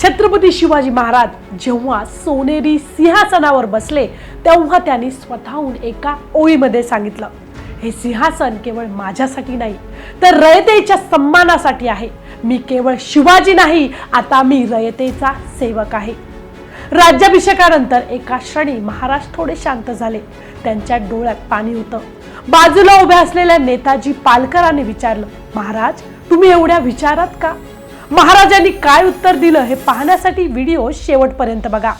छत्रपती शिवाजी महाराज जेव्हा सोनेरी सिंहासनावर बसले तेव्हा त्यांनी स्वतःहून एका ओळीमध्ये सांगितलं, हे सिंहासन केवळ माझ्यासाठी नाही तर रयतेच्या सन्मानासाठी आहे. मी केवळ शिवाजी नाही, आता मी रयतेचा सेवक आहे. राज्याभिषेकानंतर एका क्षणी महाराज थोडे शांत झाले. त्यांच्या डोळ्यात पाणी होतं. बाजूला उभ्या असलेल्या नेताजी पालकरांनी विचारलं, महाराज तुम्ही एवढ्या विचारात का? महाराजांनी काय उत्तर दिलं हे पाहण्यासाठी व्हिडिओ शेवटपर्यंत बघा.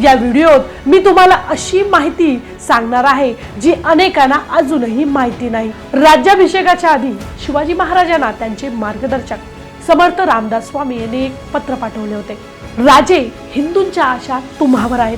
या व्हिडिओत मी तुम्हाला अशी माहिती सांगणार आहे जी अनेकांना अजूनही माहिती नाही. राज्याभिषेकाच्या आधी शिवाजी महाराजांना त्यांचे मार्गदर्शक समर्थ रामदास स्वामी यांनी एक पत्र पाठवले होते. राजे, हिंदूंच्या आशा तुम्हावर आहेत.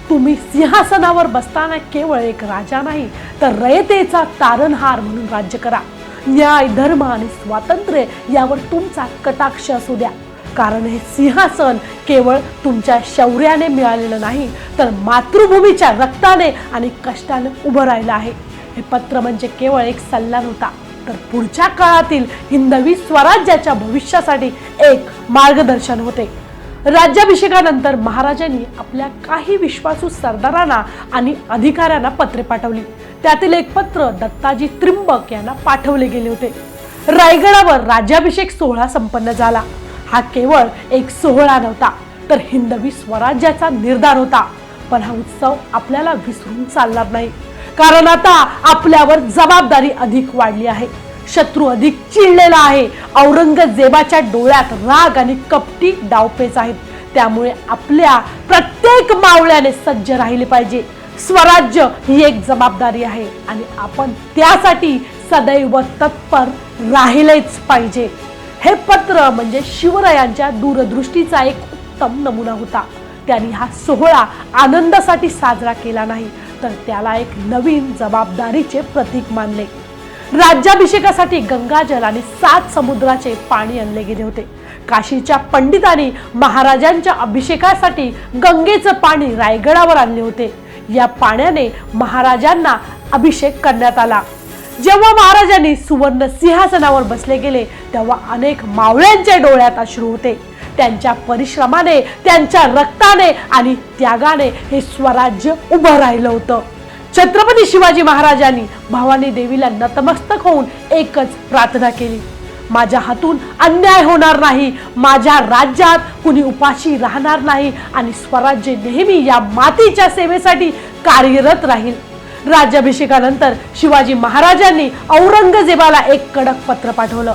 तुम्ही सिंहासनावर बसताना केवळ एक राजा नाही तर रयतेचा तारणहार म्हणून राज्य करा. न्याय, धर्म आणि स्वातंत्र्य यावर तुमचा कटाक्ष असू द्या. कारण हे सिंहासन केवळ तुमच्या शौर्याने मिळालेलं नाही तर मातृभूमीच्या रक्ताने आणि कष्टाने उभं राहिलं आहे. हे पत्र म्हणजे केवळ एक सल्ला नव्हता तर पुढच्या काळातील हिंदवी स्वराज्याच्या भविष्यासाठी एक मार्गदर्शन होते. राज्याभिषेकानंतर महाराजांनी आपल्या काही विश्वासू सरदारांना आणि अधिकाऱ्यांना पत्रे पाठवली. त्यातील एक पत्र दत्ताजी त्रिंबक यांना पाठवले गेले होते. रायगडावर राज्याभिषेक सोहळा संपन्न झाला. हा केवळ एक सोहळा नव्हता तर हिंदवी स्वराज्याचा निर्धार होता. पण हा उत्सव आपल्याला विसरून चालणार नाही, कारण आता आपल्यावर जबाबदारी अधिक वाढली आहे. शत्रू अधिक चिडलेला आहे. औरंगजेबाच्या डोळ्यात राग आणि कपटी डावपेच आहेत. त्यामुळे आपल्या प्रत्येक मावळ्याने सज्ज राहिले पाहिजे. स्वराज्य ही एक जबाबदारी आहे आणि आपण त्यासाठी सदैव तत्पर राहिलेच पाहिजे. हे पत्र म्हणजे शिवरायांच्या दूरदृष्टीचा एक उत्तम नमुना होता. त्यांनी हा सोहळा आनंदासाठी साजरा केला नाही तर त्याला एक नवीन जबाबदारीचे प्रतीक मानले. राज्याभिषेकासाठी गंगाजल आणि 7 समुद्राचे पाणी आणले गेले होते. काशीच्या पंडितांनी महाराजांच्या अभिषेकासाठी गंगेचं पाणी रायगडावर आणले होते. या पाण्याने महाराजांना अभिषेक करण्यात आला. जेव्हा महाराजांनी सुवर्ण सिंहासनावर बसले गेले तेव्हा अनेक मावळ्यांच्या डोळ्यात अश्रू होते. त्यांच्या परिश्रमाने, त्यांच्या रक्ताने आणि त्यागाने हे स्वराज्य उभं राहिलं होतं. छत्रपती शिवाजी महाराजांनी भवानी देवीला नतमस्तक होऊन एकच प्रार्थना केली, माझ्या हातून अन्याय होणार नाही, माझ्या राज्यात कुणी उपाशी राहणार नाही आणि स्वराज्य नेहमी या मातीच्या सेवेसाठी कार्यरत राहील. राज्याभिषेकानंतर शिवाजी महाराजांनी औरंगजेबाला एक कडक पत्र पाठवलं,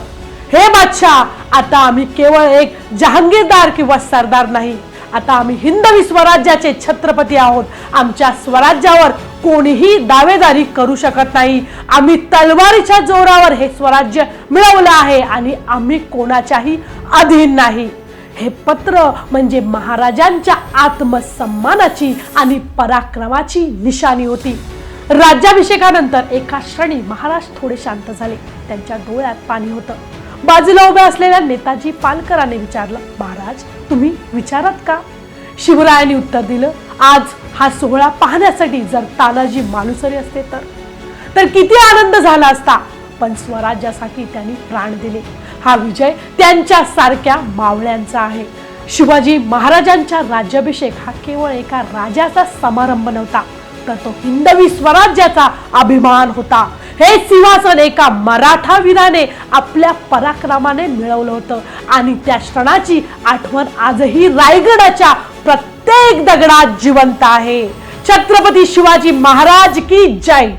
हे बादशाह, आता आम्ही केवळ एक जहांगीरदार किंवा सरदार नाही, आता आम्ही हिंदवी स्वराज्याचे छत्रपती आहोत. आमच्या स्वराज्यावर कोणीही दावेदारी करू शकत नाही. आम्ही तलवारीच्या जोरावर हे स्वराज्य मिळवलं आहे आणि आम्ही कोणाच्याही अधीन नाही. हे पत्र म्हणजे महाराजांच्या आत्मसन्मानाची आणि पराक्रमाची निशाणी होती. राज्याभिषेकानंतर एका क्षणी महाराज थोडे शांत झाले. त्यांच्या डोळ्यात पाणी होतं. बाजूला उभ्या असलेल्या नेताजी पालकरांनी विचारलं, महाराज तुम्ही विचारात का? शिवरायांनी उत्तर दिलं, आज हा सोहळा पाहण्यासाठी जर तानाजी मालुसरे असते तर किती आनंद झाला असता. पण स्वराज्यासाठी त्यांनी प्राण दिले. हा विजय त्यांच्या सारख्या मावळ्यांचा आहे. शिवाजी महाराजांचा राज्याभिषेक हा केवळ एका राजाचा समारंभ नव्हता तर तो हिंदवी स्वराज्याचा अभिमान होता. हे सिंहासन एका मराठा वीराने आपल्या पराक्रमाने मिळवलं होतं आणि त्या क्षणाची आठवण आजही रायगडाच्या प्रत्येक दगडात जिवंत आहे. छत्रपती शिवाजी महाराज की जय.